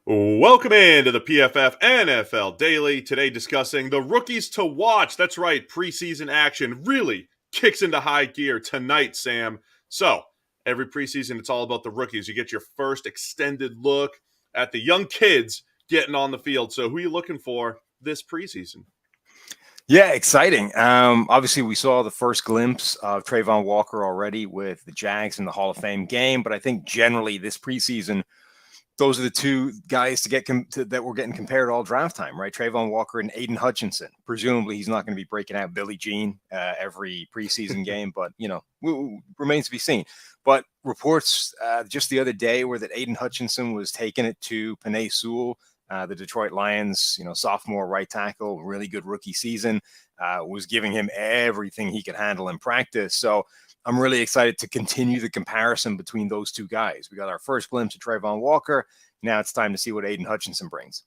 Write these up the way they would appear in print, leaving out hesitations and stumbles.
Welcome into the PFF NFL Daily. Today discussing the rookies to watch. That's right, preseason action really kicks into high gear tonight, Sam. So, every preseason, it's all about the rookies. You get your first extended look at the young kids getting on the field. So, who are you looking for this preseason? Yeah, exciting. Obviously, we saw the first glimpse of Trayvon Walker already with the Jags in the Hall of Fame game, but I think generally this preseason, those are the two guys that we're getting compared all draft time, right? Trayvon Walker and Aiden Hutchinson. Presumably, he's not going to be breaking out Billie Jean every preseason game, but remains to be seen. But reports just the other day were that Aiden Hutchinson was taking it to Penei Sewell, the Detroit Lions, sophomore right tackle, really good rookie season, was giving him everything he could handle in practice. So I'm really excited to continue the comparison between those two guys. We got our first glimpse of Trayvon Walker. Now it's time to see what Aiden Hutchinson brings.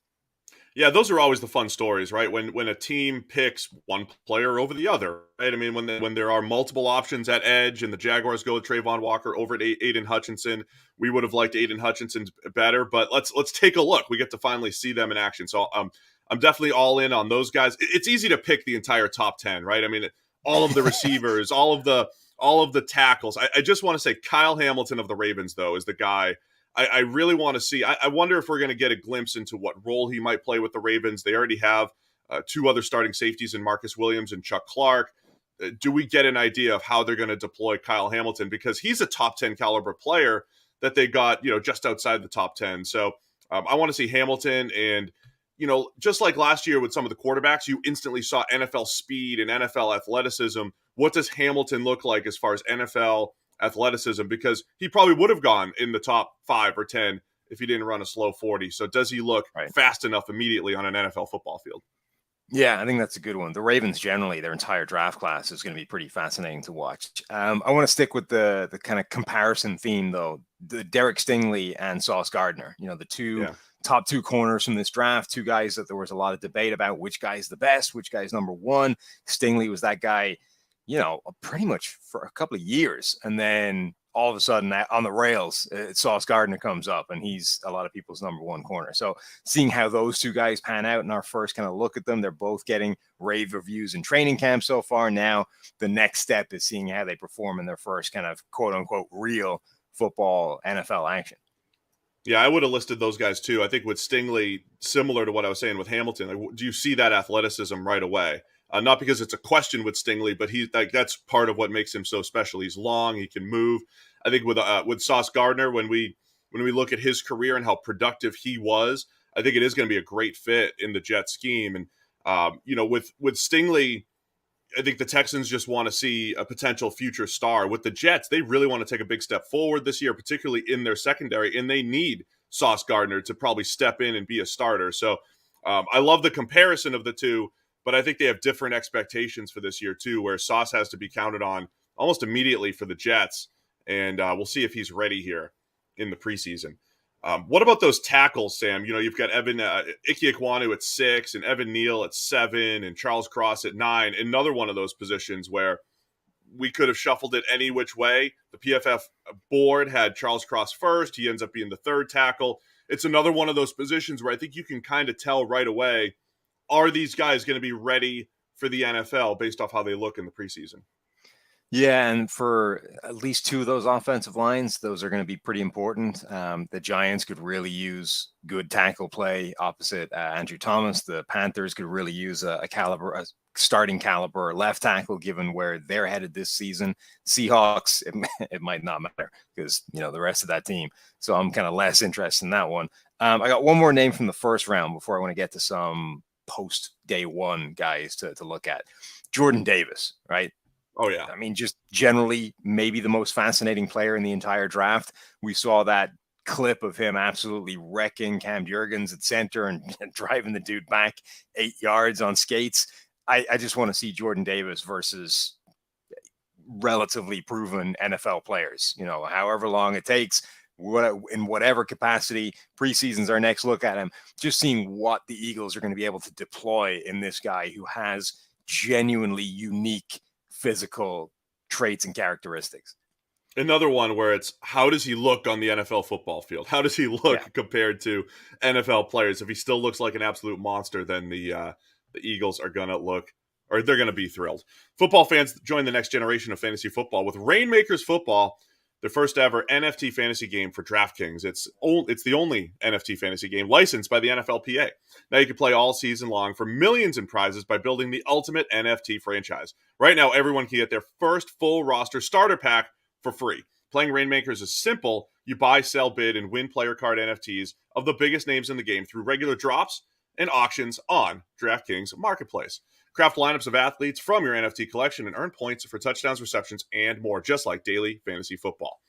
Yeah, those are always the fun stories, right? When a team picks one player over the other, right? I mean, when there are multiple options at edge, and the Jaguars go with Trayvon Walker over at Aiden Hutchinson, we would have liked Aiden Hutchinson better. But let's take a look. We get to finally see them in action. So I'm definitely all in on those guys. It's easy to pick the entire top 10, right? I mean, all of the receivers, all of the tackles. I just want to say Kyle Hamilton of the Ravens, though, is the guy I really want to see. I wonder if we're going to get a glimpse into what role he might play with the Ravens. They already have two other starting safeties in Marcus Williams and Chuck Clark. Do we get an idea of how they're going to deploy Kyle Hamilton? Because he's a top 10 caliber player that they got, just outside the top 10. So I want to see Hamilton. And, just like last year with some of the quarterbacks, you instantly saw NFL speed and NFL athleticism. What does Hamilton look like as far as NFL athleticism? Because he probably would have gone in the top 5 or 10 if he didn't run a slow 40. So does he look fast enough immediately on an NFL football field? Yeah, I think that's a good one. The Ravens generally, their entire draft class is going to be pretty fascinating to watch. I want to stick with the kind of comparison theme, though. The Derek Stingley and Sauce Gardner, the top two corners from this draft, two guys that there was a lot of debate about which guy's the best, which guy's number one. Stingley was that guy, pretty much for a couple of years. And then all of a sudden on the rails, Sauce Gardner comes up and he's a lot of people's number one corner. So seeing how those two guys pan out in our first kind of look at them, they're both getting rave reviews in training camp so far. Now the next step is seeing how they perform in their first kind of quote unquote real football NFL action. Yeah, I would have listed those guys too. I think with Stingley, similar to what I was saying with Hamilton, do you see that athleticism right away? Not because it's a question with Stingley, but that's part of what makes him so special. He's long, he can move. I think with Sauce Gardner, when we look at his career and how productive he was, I think it is going to be a great fit in the Jet scheme. And with Stingley, I think the Texans just want to see a potential future star. With the Jets, they really want to take a big step forward this year, particularly in their secondary, and they need Sauce Gardner to probably step in and be a starter. So I love the comparison of the two. But I think they have different expectations for this year, too, where Sauce has to be counted on almost immediately for the Jets. And we'll see if he's ready here in the preseason. What about those tackles, Sam? You've got Evan Ike Ekwonu at 6 and Evan Neal at 7 and Charles Cross at 9. Another one of those positions where we could have shuffled it any which way. The PFF board had Charles Cross first. He ends up being the third tackle. It's another one of those positions where I think you can kind of tell right away, are these guys going to be ready for the NFL based off how they look in the preseason? Yeah, and for at least two of those offensive lines, those are going to be pretty important. The Giants could really use good tackle play opposite Andrew Thomas. The Panthers could really use a starting caliber left tackle, given where they're headed this season. Seahawks, it might not matter because, the rest of that team. So I'm kind of less interested in that one. I got one more name from the first round before I want to get to some post day one guys to look at. Jordan Davis, right? Oh, yeah. I mean, just generally maybe the most fascinating player in the entire draft. We saw that clip of him absolutely wrecking Cam Jurgens at center and driving the dude back 8 yards on skates. I just want to see Jordan Davis versus relatively proven NFL players, however long it takes, in whatever capacity. Preseason's our next look at him. Just seeing what the Eagles are going to be able to deploy in this guy who has genuinely unique physical traits and characteristics. Another one where it's how does he look on the NFL football field? How does he Yeah. look compared to NFL players? If he still looks like an absolute monster, then the Eagles are gonna look, or they're gonna be thrilled. Football fans join the next generation of fantasy football with Rainmakers Football, the first ever NFT fantasy game for DraftKings. It's the only NFT fantasy game licensed by the NFLPA. Now you can play all season long for millions in prizes by building the ultimate NFT franchise. Right now, everyone can get their first full roster starter pack for free. Playing Rainmakers is simple. You buy, sell, bid, and win player card NFTs of the biggest names in the game through regular drops and auctions on DraftKings Marketplace. Craft lineups of athletes from your NFT collection and earn points for touchdowns, receptions, and more, just like daily fantasy football.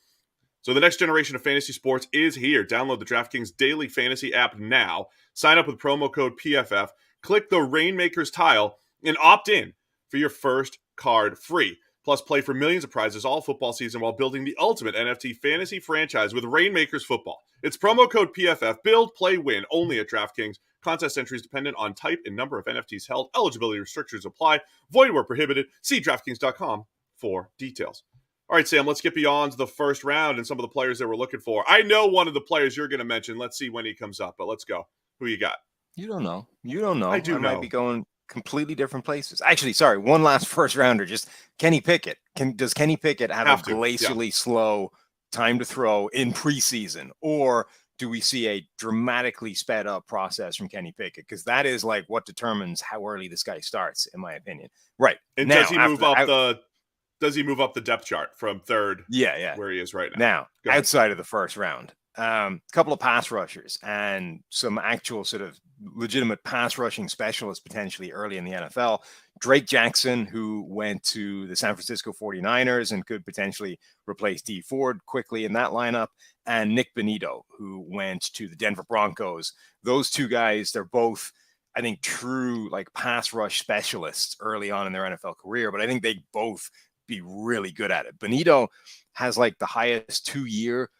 So the next generation of fantasy sports is here. Download the DraftKings Daily Fantasy app now. Sign up with promo code PFF. Click the Rainmakers tile and opt in for your first card free. Plus, play for millions of prizes all football season while building the ultimate NFT fantasy franchise with Rainmakers Football. It's promo code PFF. Build, play, win. Only at DraftKings. Contest entries dependent on type and number of NFTs held. Eligibility restrictions apply. Void where prohibited. See DraftKings.com for details. All right, Sam, let's get beyond the first round and some of the players that we're looking for. I know one of the players you're going to mention. Let's see when he comes up, but let's go. Who you got? You don't know. You don't know. I do I might know. be going completely different places. Actually, sorry, one last first rounder. Just Kenny Pickett. Does Kenny Pickett have a glacially slow time to throw in preseason, or do we see a dramatically sped up process from Kenny Pickett? Because that is like what determines how early this guy starts, in my opinion. Right. And now, does he move up the depth chart from third? Yeah. Where he is right now. Now, outside of the first round, a couple of pass rushers and some actual sort of legitimate pass rushing specialists potentially early in the NFL. Drake Jackson, who went to the San Francisco 49ers and could potentially replace Dee Ford quickly in that lineup, and Nick Bonito, who went to the Denver Broncos. Those two guys, they're both, I think, true like pass rush specialists early on in their NFL career, but I think they both be really good at it. Bonito has like the highest 2-year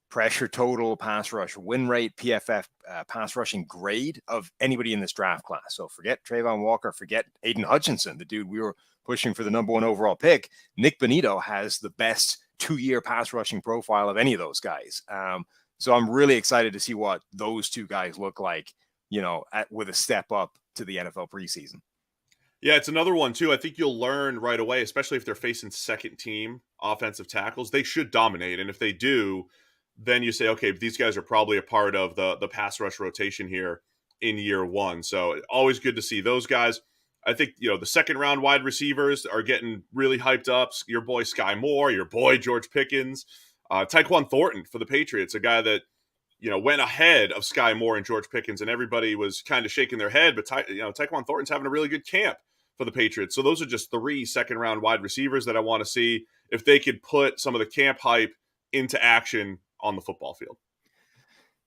pressure total, pass rush win rate, PFF pass rushing grade of anybody in this draft class. So forget Trayvon Walker, forget Aiden Hutchinson, the dude we were pushing for the number 1 overall pick. Nick Bonito has the best 2-year pass rushing profile of any of those guys. So I'm really excited to see what those two guys look like, with a step up to the NFL preseason. Yeah, it's another one too. I think you'll learn right away, especially if they're facing second team offensive tackles. They should dominate. And if they do, then you say, okay, these guys are probably a part of the pass rush rotation here in year one. So always good to see those guys. I think, the second round wide receivers are getting really hyped up. Your boy Sky Moore, your boy George Pickens, Tyquan Thornton for the Patriots, a guy that, went ahead of Sky Moore and George Pickens, and everybody was kind of shaking their head. But, Tyquan Thornton's having a really good camp for the Patriots. So those are just 3 second round wide receivers that I want to see if they could put some of the camp hype into action on the football field.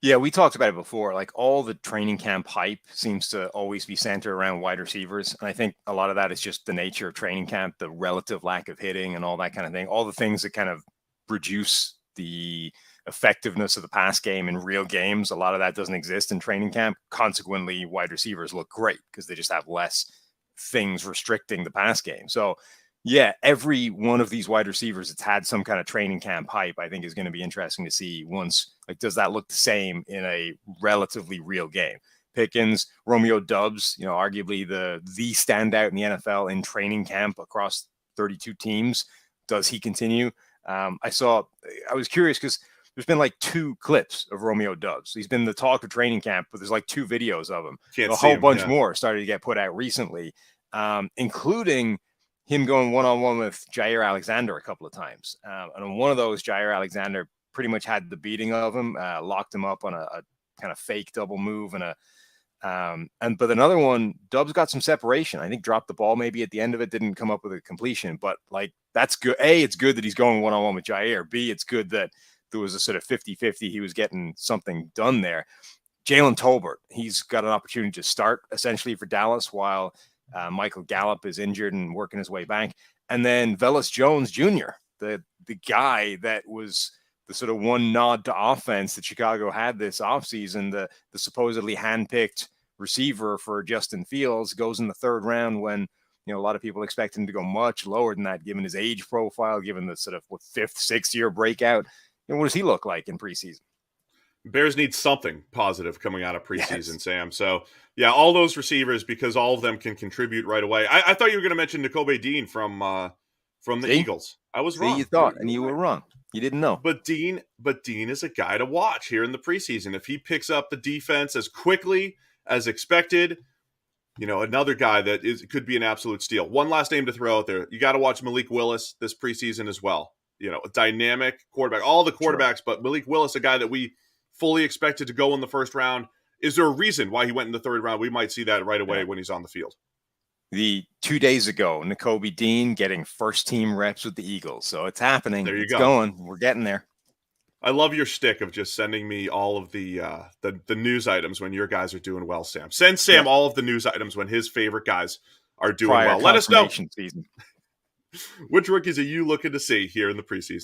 Yeah, we talked about it before. Like all the training camp hype seems to always be centered around wide receivers. And I think a lot of that is just the nature of training camp, the relative lack of hitting and all that kind of thing. All the things that kind of reduce the effectiveness of the pass game in real games. A lot of that doesn't exist in training camp. Consequently, wide receivers look great because they just have less things restricting the pass game. So yeah, every one of these wide receivers that's had some kind of training camp hype, I think is going to be interesting to see once, does that look the same in a relatively real game? Pickens, Romeo Doubs, arguably the standout in the NFL in training camp across 32 teams. Does he continue? I was curious because there's been like 2 clips of Romeo Doubs. He's been the talk of training camp, but there's like 2 videos of him. A whole bunch more started to get put out recently, including him going one-on-one with Jair Alexander a couple of times. And on one of those, Jair Alexander pretty much had the beating of him, locked him up on a kind of fake double move. But another one, Doubs got some separation. I think dropped the ball maybe at the end of it, didn't come up with a completion. But like, that's good. A, it's good that he's going one-on-one with Jair. B, it's good that there was a sort of 50-50. He was getting something done there. Jalen Tolbert, he's got an opportunity to start essentially for Dallas while Michael Gallup is injured and working his way back. And then Velus Jones Jr., the guy that was the sort of one nod to offense that Chicago had this offseason, the supposedly handpicked receiver for Justin Fields, goes in the 3rd round when, You know, a lot of people expect him to go much lower than that, given his age profile, given the sort of fifth, sixth year breakout. You know, what does he look like in preseason? Bears need something positive coming out of preseason, Yes. Sam. So, yeah, all those receivers, because all of them can contribute right away. I thought you were going to mention Nakobe Dean from the See? Eagles. I was See, you wrong. thought, and you were wrong. You didn't know. But Dean is a guy to watch here in the preseason. If he picks up the defense as quickly as expected, you know, another guy that could be an absolute steal. One last name to throw out there. You got to watch Malik Willis this preseason as well. You know, a dynamic quarterback. All the quarterbacks, sure. But Malik Willis, a guy that we fully expected to go in the first round. Is there a reason why he went in the third round? We might see that right away when he's on the field. The 2 days ago, Nakobe Dean getting first team reps with the Eagles. So it's happening. There you it's go. Going. We're getting there. I love your shtick of just sending me all of the news items when your guys are doing well, Sam. Send Sam all of the news items when his favorite guys are doing well. Let us know season. which rookies are you looking to see here in the preseason.